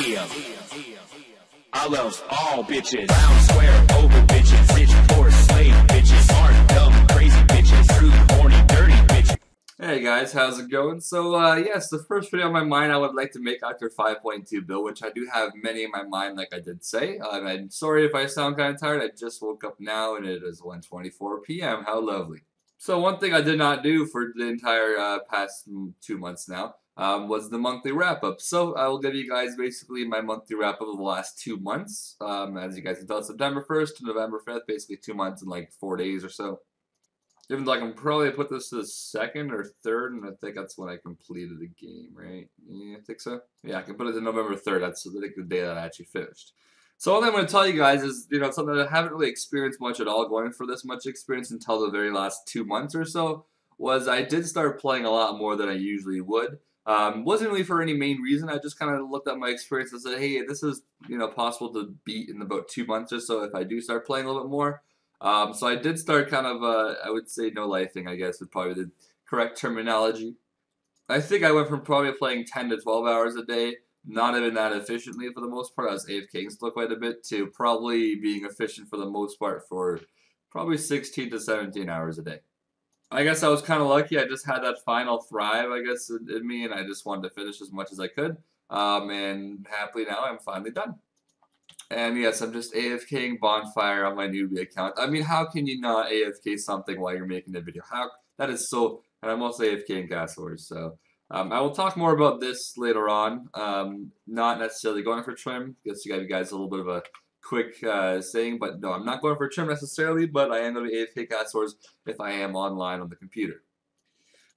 Yeah. I love all bitches. Round, square, oval bitches. Rich, poor, slave bitches. Smart, dumb, crazy bitches. Rude, horny, dirty bitches. Hey guys, how's it going? So, yes, the first video on my mind I would like to make after 5.2 build, which I do have many in my mind, like I did say. I'm sorry if I sound kind of tired. I just woke up now, and it is 1:24 p.m. How lovely. So, one thing I did not do for the entire past 2 months now was the monthly wrap-up. So, I will give you guys basically my monthly wrap-up of the last 2 months. As you guys can tell, September 1st to November 5th, basically 2 months and like 4 days or so. Even though I can probably put this to the second or third, and I think that's when I completed the game, right? Yeah, I think so. Yeah, I can put it to November 3rd. That's I think the day that I actually finished. So all I'm going to tell you guys is, something that I haven't really experienced much at all, going for this much experience until the very last 2 months or so, was I did start playing a lot more than I usually would. Wasn't really for any main reason. I just kind of looked at my experience and said, hey, this is, possible to beat in about 2 months or so if I do start playing a little bit more. So I did start kind of, I would say no-lifing, I guess, would probably be the correct terminology. I think I went from probably playing 10 to 12 hours a day, not even that efficiently for the most part. I was AFKing still quite a bit, to probably being efficient for the most part for probably 16 to 17 hours a day. I guess I was kind of lucky. I just had that final thrive, I guess, in me, and I just wanted to finish as much as I could. And happily now I'm finally done. And yes, I'm just AFKing Bonfire on my newbie account. I mean, how can you not AFK something while you're making a video? That is so... And I'm also AFKing AlkanRs, so... I will talk more about this later on. Not necessarily going for trim, just to give you guys a little bit of a quick saying. But no, I'm not going for trim necessarily, but I am going to be AFK AlkanRs if I am online on the computer.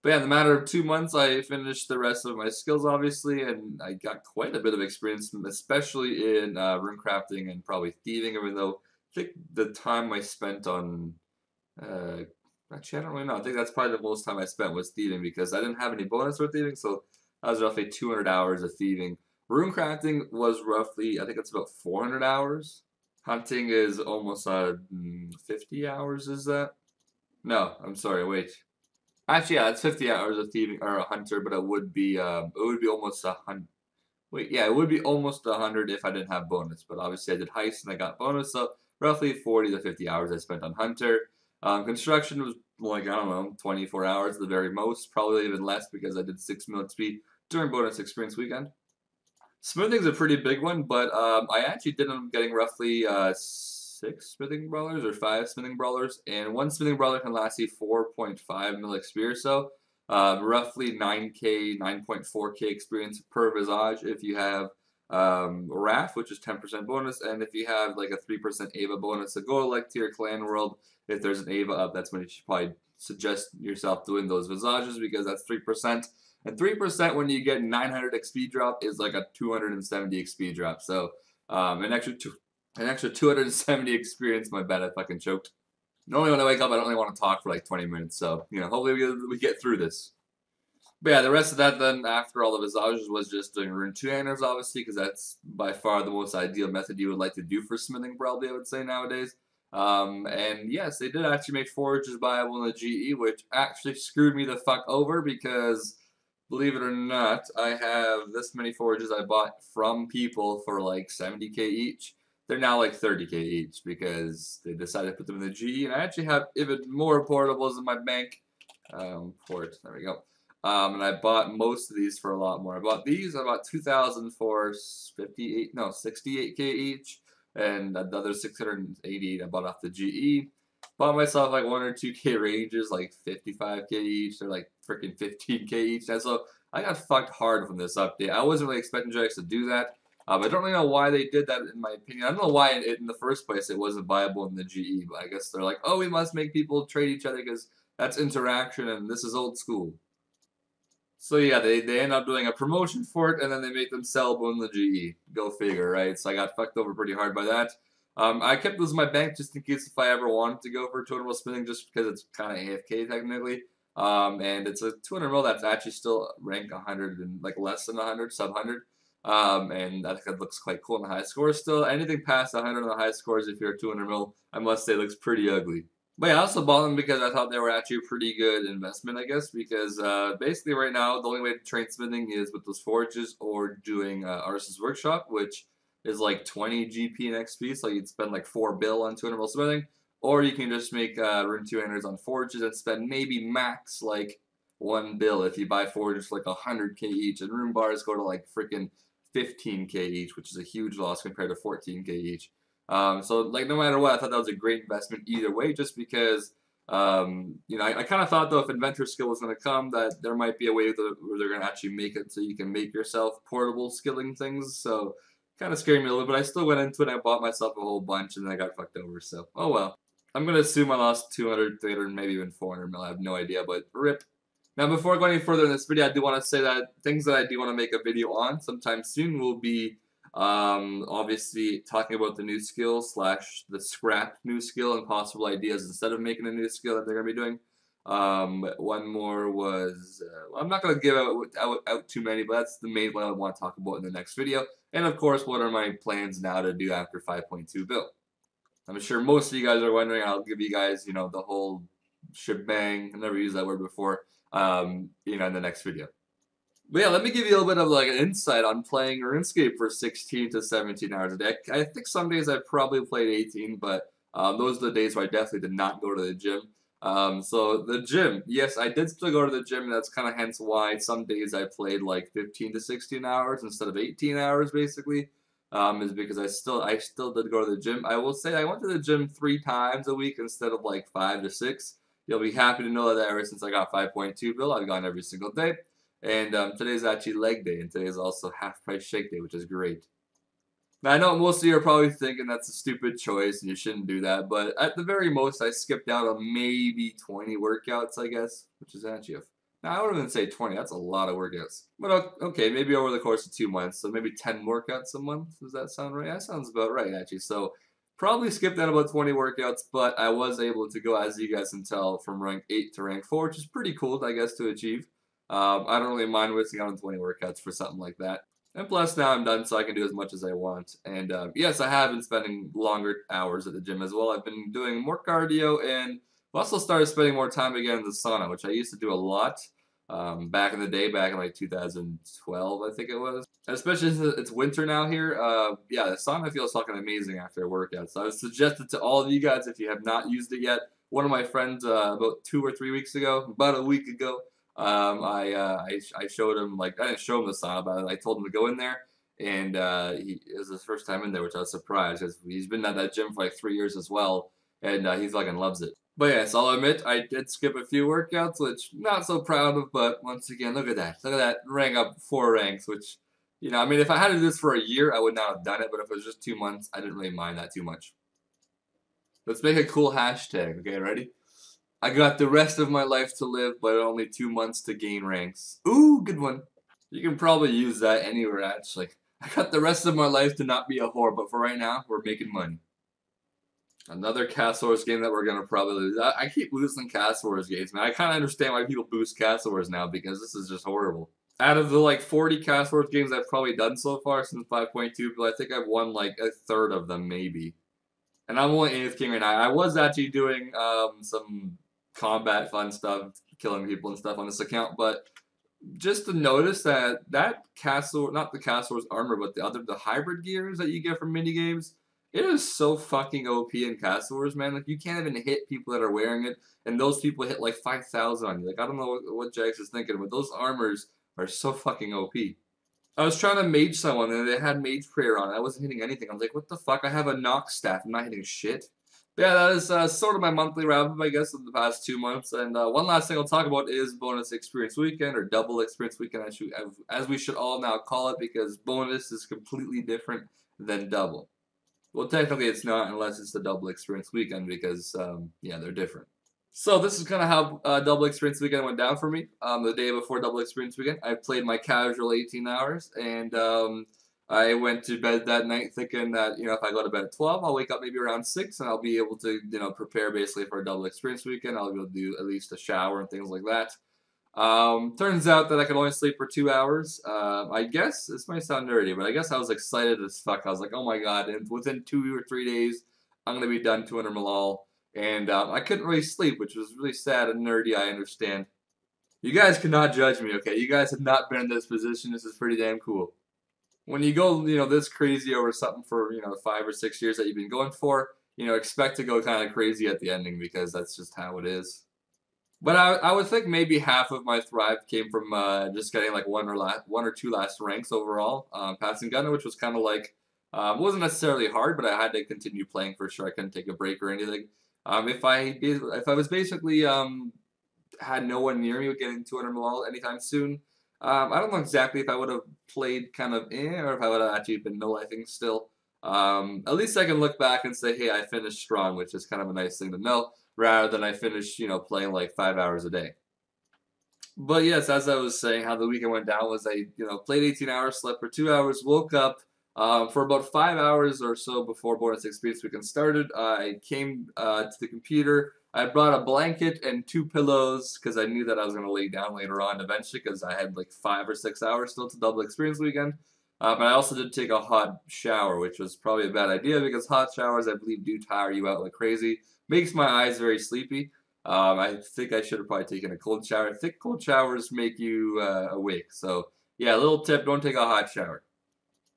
But yeah, in the matter of 2 months, I finished the rest of my skills, obviously, and I got quite a bit of experience, especially in rune crafting and probably thieving, even though I think the time I spent on... actually, I don't really know. I think that's probably the most time I spent was thieving, because I didn't have any bonus for thieving, so that was roughly 200 hours of thieving. Rune crafting was roughly, I think it's about 400 hours. Hunting is almost 50 hours, is that? No, I'm sorry, wait. Actually, yeah, it's 50 hours of thieving or a hunter, but it would be almost 100. Wait, yeah, it would be almost 100 if I didn't have bonus. But obviously, I did heist and I got bonus, so roughly 40 to 50 hours I spent on hunter. Construction was like, I don't know, 24 hours at the very most, probably even less because I did 6 mil XP during bonus experience weekend. Smithing's a pretty big one, but I actually did end up getting roughly 6 smithing brawlers or 5 smithing brawlers, and one smithing brawler can last you 4.5 mil XP or so. Roughly 9k, 9.4k experience per visage if you have Wrath, which is 10% bonus, and if you have like a 3% Ava bonus. So go like to your clan world, if there's an Ava up, that's when you should probably suggest yourself doing those visages, because that's 3%. And 3% when you get 900 XP drop is like a 270 XP drop. So an extra 270 experience. My bad, I fucking choked. Normally when I wake up, I don't really want to talk for like 20 minutes. So, hopefully we get through this. But yeah, the rest of that then, after all the visages, was just doing Rune 2 AlkanRs, obviously, because that's by far the most ideal method you would like to do for smithing, probably, I would say, nowadays. And yes, they did actually make forages viable in the GE, which actually screwed me the fuck over, because... believe it or not, I have this many forages I bought from people for like 70k each. They're now like 30k each because they decided to put them in the GE, and I actually have even more portables in my bank. There we go. And I bought most of these for a lot more. I bought 2,000 for 68k each, and the other 688 I bought off the GE. Bought myself like 1 or 2k ranges, like 55k each. They're like freaking 15k each. And so I got fucked hard from this update. I wasn't really expecting Jax to do that. I don't really know why they did that, in my opinion. I don't know why in the first place it wasn't viable in the GE. But I guess they're like, oh, we must make people trade each other because that's interaction and this is old school. So yeah, they end up doing a promotion for it, and then they make them sellable in the GE. Go figure, right? So I got fucked over pretty hard by that. I kept those in my bank just in case if I ever wanted to go for total spinning, just because it's kind of AFK technically. And it's a 200 mil that's actually still rank 100 and like less than 100, sub 100. And I think that looks quite cool in the high scores still. Anything past 100 on the high scores, if you're a 200 mil, I must say looks pretty ugly. But yeah, I also bought them because I thought they were actually a pretty good investment, I guess, because basically right now the only way to train smithing is with those forges or doing Arce's Workshop, which is like 20 GP and XP, so you'd spend like 4 bill on 200 mil smithing, or you can just make Rune 200s on forges and spend maybe max like 1 bill if you buy forges for like 100k each, and rune bars go to like freaking 15k each, which is a huge loss compared to 14k each. So like no matter what, I thought that was a great investment either way, just because you know I kind of thought though if inventor skill was going to come that there might be a way where they're going to actually make it so you can make yourself portable skilling things. So kind of scared me a little bit. I still went into it. And I bought myself a whole bunch and then I got fucked over. So oh well. I'm gonna assume I lost 200, 300, maybe even 400 mil. I have no idea, but rip. Now, before going any further in this video, I do want to say that things that I do want to make a video on sometime soon will be obviously talking about the new skill slash the scrap new skill and possible ideas instead of making a new skill that they're going to be doing. One more was, I'm not going to give out too many, but that's the main one I want to talk about in the next video. And of course, what are my plans now to do after 5.2 build? I'm sure most of you guys are wondering. I'll give you guys, you know, the whole shebang. I've never used that word before. You know, in the next video. But yeah, let me give you a little bit of like an insight on playing RuneScape for 16 to 17 hours a day. I think some days I probably played 18, but those are the days where I definitely did not go to the gym. So the gym, yes, I did still go to the gym, and that's kind of hence why some days I played like 15 to 16 hours instead of 18 hours, basically. Is because I still did go to the gym. I will say I went to the gym 3 times a week instead of like 5 to 6. You'll be happy to know that ever since I got 5.2 bill, I've gone every single day. And today's actually leg day, and today's also half price shake day, which is great. Now, I know most of you are probably thinking that's a stupid choice and you shouldn't do that, but at the very most, I skipped out on maybe 20 workouts, I guess, which is actually now, I wouldn't even say 20. That's a lot of workouts. But okay, maybe over the course of 2 months, so maybe 10 workouts a month. Does that sound right? That sounds about right, actually. So probably skipped out about 20 workouts, but I was able to go, as you guys can tell, from rank 8 to rank 4, which is pretty cool, I guess, to achieve. I don't really mind wasting out on 20 workouts for something like that. And plus, now I'm done, so I can do as much as I want. And yes, I have been spending longer hours at the gym as well. I've been doing more cardio, and I've also started spending more time again in the sauna, which I used to do a lot back in the day, back in like 2012, I think it was. And especially since it's winter now here, yeah, the sauna feels fucking amazing after a workout. So I would suggest it to all of you guys if you have not used it yet. One of my friends about 2 or 3 weeks ago, about a week ago, I showed him, like, I didn't show him the sauna, but I told him to go in there, and it was his first time in there, which I was surprised, because he's been at that gym for like 3 years as well, and he fucking loves it. But yes, I'll admit, I did skip a few workouts, which I'm not so proud of, but once again, look at that. Look at that, rank up 4 ranks, which, you know, I mean, if I had to do this for a year, I would not have done it, but if it was just 2 months, I didn't really mind that too much. Let's make a cool hashtag, okay, ready? I got the rest of my life to live, but only 2 months to gain ranks. Ooh, good one. You can probably use that anywhere, actually. I got the rest of my life to not be a whore, but for right now, we're making money. Another Cast Wars game that we're going to probably lose. I keep losing Cast Wars games, man. I kind of understand why people boost Cast Wars now, because this is just horrible. Out of the like 40 Cast Wars games I've probably done so far since 5.2, but I think I've won like a third of them, maybe. And I'm only 8th king right now. I was actually doing some combat fun stuff, killing people and stuff on this account, but just to notice that castle, not the Cast Wars armor, but the hybrid gears that you get from minigames, it is so fucking OP in Cast Wars, man. Like, you can't even hit people that are wearing it, and those people hit like 5,000 on you. Like, I don't know what Jax is thinking, but those armors are so fucking OP. I was trying to mage someone, and they had mage prayer on. I wasn't hitting anything. I was like, what the fuck? I have a knock staff. I'm not hitting shit. But yeah, that is sort of my monthly wrap-up, I guess, of the past 2 months. And one last thing I'll talk about is bonus experience weekend, or double experience weekend, as we should all now call it, because bonus is completely different than double. Well, technically it's not, unless it's the double experience weekend, because, yeah, they're different. So this is kind of how double experience weekend went down for me. The day before double experience weekend, I played my casual 18 hours, and I went to bed that night thinking that, you know, if I go to bed at 12, I'll wake up maybe around 6, and I'll be able to, you know, prepare basically for a double experience weekend. I'll be able to do at least a shower and things like that. Turns out that I could only sleep for 2 hours. I guess, this might sound nerdy, but I guess I was excited as fuck. I was like, oh my god, and within 2 or 3 days, I'm going to be done 200 malal. and I couldn't really sleep, which was really sad and nerdy. I understand. You guys cannot judge me, okay? You guys have not been in this position. This is pretty damn cool. When you go, this crazy over something for 5 or 6 years that you've been going for, expect to go kind of crazy at the ending because that's just how it is. But I would think maybe half of my thrive came from just getting like one or two last ranks overall, passing gunner, which was kind of like wasn't necessarily hard, but I had to continue playing for sure. I couldn't take a break or anything. If I was basically had no one near me getting 200 mil anytime soon, I don't know exactly if I would have played kind of or if I would have actually been no-lifing still. At least I can look back and say, hey, I finished strong, which is kind of a nice thing to know, rather than I finished, playing like 5 hours a day. But yes, as I was saying, how the weekend went down was I, played 18 hours, slept for 2 hours, woke up for about 5 hours or so before bonus experience weekend started. I came to the computer. I brought a blanket and 2 pillows because I knew that I was going to lay down later on eventually because I had like 5 or 6 hours still to double experience weekend. But I also did take a hot shower, which was probably a bad idea because hot showers, I believe, do tire you out like crazy. Makes my eyes very sleepy. I think I should have probably taken a cold shower. I think cold showers make you awake. So, yeah, a little tip, don't take a hot shower.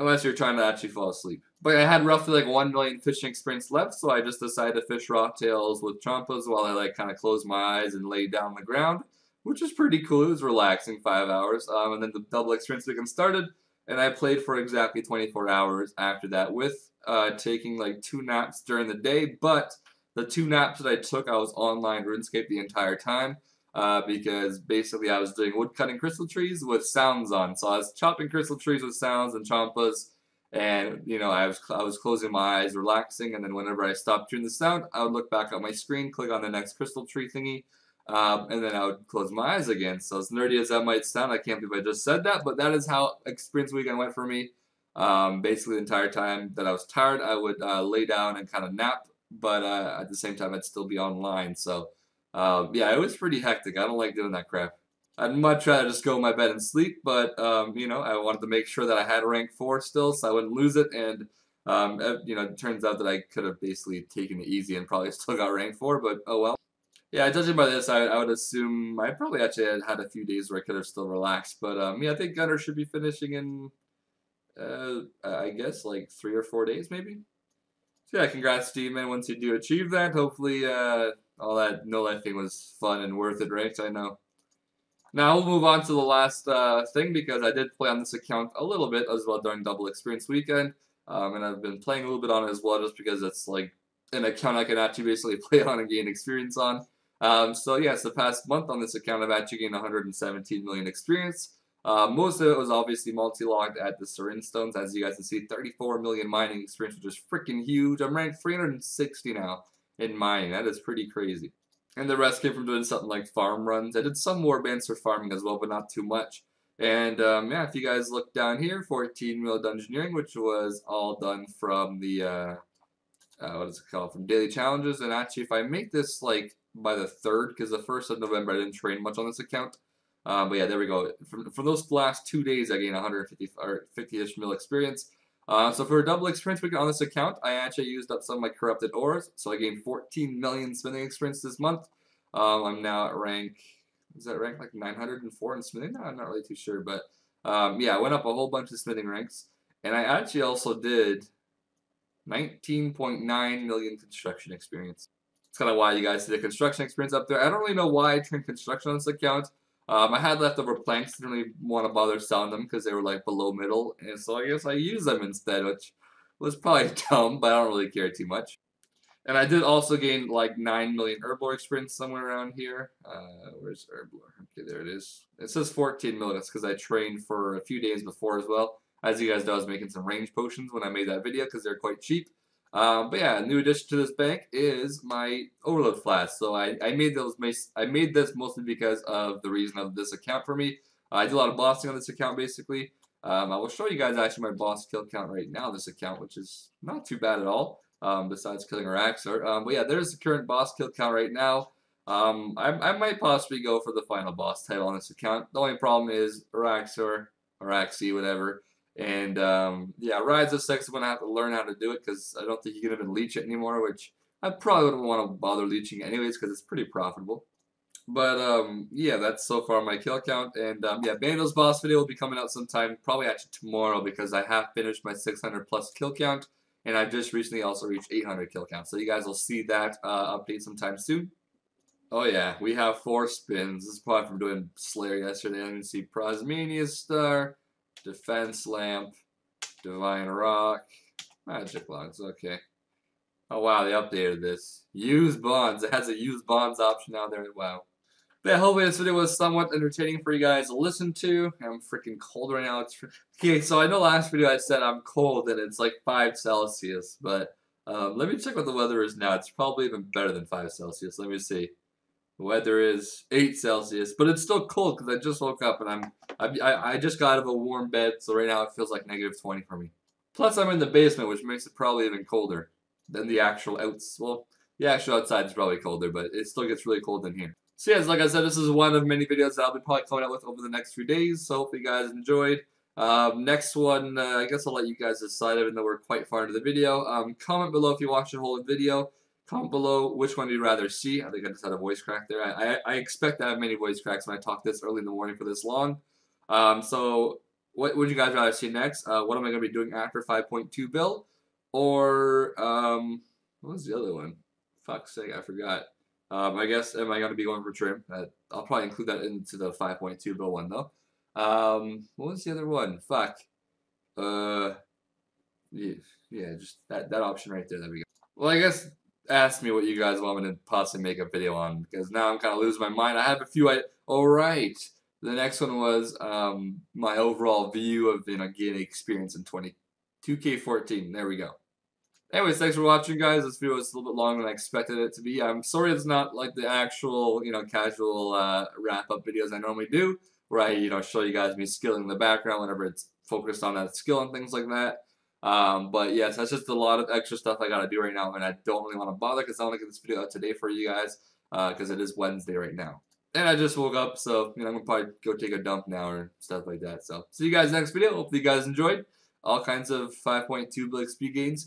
Unless you're trying to actually fall asleep. But I had roughly like 1 million fishing experience left, so I just decided to fish rocktails with chompas while I like kind of closed my eyes and laid down on the ground, which was pretty cool. It was relaxing, 5 hours. And then the double experience weekend started, and I played for exactly 24 hours after that with taking like 2 naps during the day. But the 2 naps that I took, I was online RuneScape the entire time. Because basically I was doing wood cutting crystal trees with sounds on. So I was chopping crystal trees with sounds and chompas, and I was closing my eyes, relaxing, and then whenever I stopped hearing the sound, I would look back at my screen, click on the next crystal tree thingy, and then I would close my eyes again. So as nerdy as that might sound, I can't believe I just said that, but that is how experience weekend went for me. Basically the entire time that I was tired, I would lay down and kind of nap, but at the same time I'd still be online. So. Yeah, it was pretty hectic. I don't like doing that crap. I'd much rather just go in my bed and sleep, but, I wanted to make sure that I had rank 4 still so I wouldn't lose it, and, it turns out that I could have basically taken it easy and probably still got rank 4, but oh well. Yeah, judging by this, I would assume I probably actually had a few days where I could have still relaxed, but, yeah, I think Gunner should be finishing in, I guess, like 3 or 4 days, maybe? So yeah, congrats, Steve, man, once you do achieve that. Hopefully, all that no-lifing was fun and worth it, right? I know. Now we'll move on to the last thing because I did play on this account a little bit as well during double experience weekend. And I've been playing a little bit on it as well just because it's like an account I can actually basically play on and gain experience on. So yes, the past month on this account I've actually gained 117 million experience. Most of it was obviously multi-logged at the Serin Stones. As you guys can see, 34 million mining experience, which is freaking huge. I'm ranked 360 now in mining. That is pretty crazy. And the rest came from doing something like farm runs. I did some warbands for farming as well, but not too much. And yeah, if you guys look down here, 14 mil dungeoneering, which was all done from the, what is it called, from daily challenges. And actually, if I make this like by the 3rd, because the 1st of November I didn't train much on this account. But yeah, there we go. From those last 2 days, I gained 150 or 50-ish mil experience. So for a double experience weekend on this account, I actually used up some of my corrupted ores. So I gained 14 million smithing experience this month. I'm now at rank, is that rank like 904 in smithing? No, I'm not really too sure. But yeah, I went up a whole bunch of smithing ranks. And I actually also did 19.9 million construction experience. It's kind of why you guys see the construction experience up there. I don't really know why I trained construction on this account. I had leftover planks, didn't really want to bother selling them because they were like below middle, and so I guess I used them instead, which was probably dumb, but I don't really care too much. And I did also gain like 9 million herblore experience somewhere around here. Where's herblore? Okay, there it is. It says 14 million. That's because I trained for a few days before as well. As you guys know, I was making some range potions when I made that video because they're quite cheap. But yeah, a new addition to this bank is my overload flask. So I made this mostly because of the reason of this account for me. I do a lot of bossing on this account basically. I will show you guys actually my boss kill count right now on this account, which is not too bad at all. Besides killing Araxor. But yeah, there's the current boss kill count right now. I might possibly go for the final boss title on this account. The only problem is Araxor, Araxi, whatever. And yeah, Rise of Sex, I'm going to have to learn how to do it because I don't think you can even leech it anymore, which I probably wouldn't want to bother leeching anyways because it's pretty profitable. But yeah, that's so far my kill count. And yeah, Bando's boss video will be coming out sometime, probably actually tomorrow, because I have finished my 600 plus kill count, and I've just recently also reached 800 kill count. So you guys will see that update sometime soon. Oh yeah, we have 4 spins. This is probably from doing Slayer yesterday. I can see Prosmania Star, Defense Lamp, Divine Rock, Magic Logs. Okay. Oh wow, they updated this. Use bonds. It has a use bonds option now there. Wow. But yeah, hopefully this video was somewhat entertaining for you guys to listen to. I'm freaking cold right now. Okay, so I know last video I said I'm cold and it's like 5 Celsius, but let me check what the weather is now. It's probably even better than 5 Celsius. Let me see. The weather is 8 Celsius, but it's still cold because I just woke up and I just got out of a warm bed, so right now it feels like negative 20 for me. Plus I'm in the basement, which makes it probably even colder than the actual well, the actual outside is probably colder, but it still gets really cold in here. So yes, like I said, this is one of many videos that I'll be probably coming out with over the next few days, so hopefully you guys enjoyed. Next one, I guess I'll let you guys decide, even though we're quite far into the video. Comment below if you watched the whole video. Comment below which one you'd rather see. I think I just had a voice crack there. I expect to have many voice cracks when I talk this early in the morning for this long. So what would you guys rather see next? What am I going to be doing after 5.2 build? Or, what was the other one? Fuck's sake, I forgot. I guess, am I going to be going for trim? I'll probably include that into the 5.2 build one, though. What was the other one? Fuck. Yeah, just that option right there. There we go. Well, I guess ask me what you guys want me to possibly make a video on, because now I'm kind of losing my mind. I have a few. Oh, right. The next one was my overall view of gaining experience in 2K14. There we go. Anyways, thanks for watching, guys. This video was a little bit longer than I expected it to be. I'm sorry it's not like the actual, casual wrap-up videos I normally do, where I, show you guys me skilling in the background whenever it's focused on that skill and things like that. But yes, that's just a lot of extra stuff I gotta do right now, and I don't really want to bother because I want to get this video out today for you guys, because it is Wednesday right now. And I just woke up, so, I'm gonna probably go take a dump now or stuff like that. So, see you guys next video. Hopefully you guys enjoyed. All kinds of 5.2 Blake speed gains.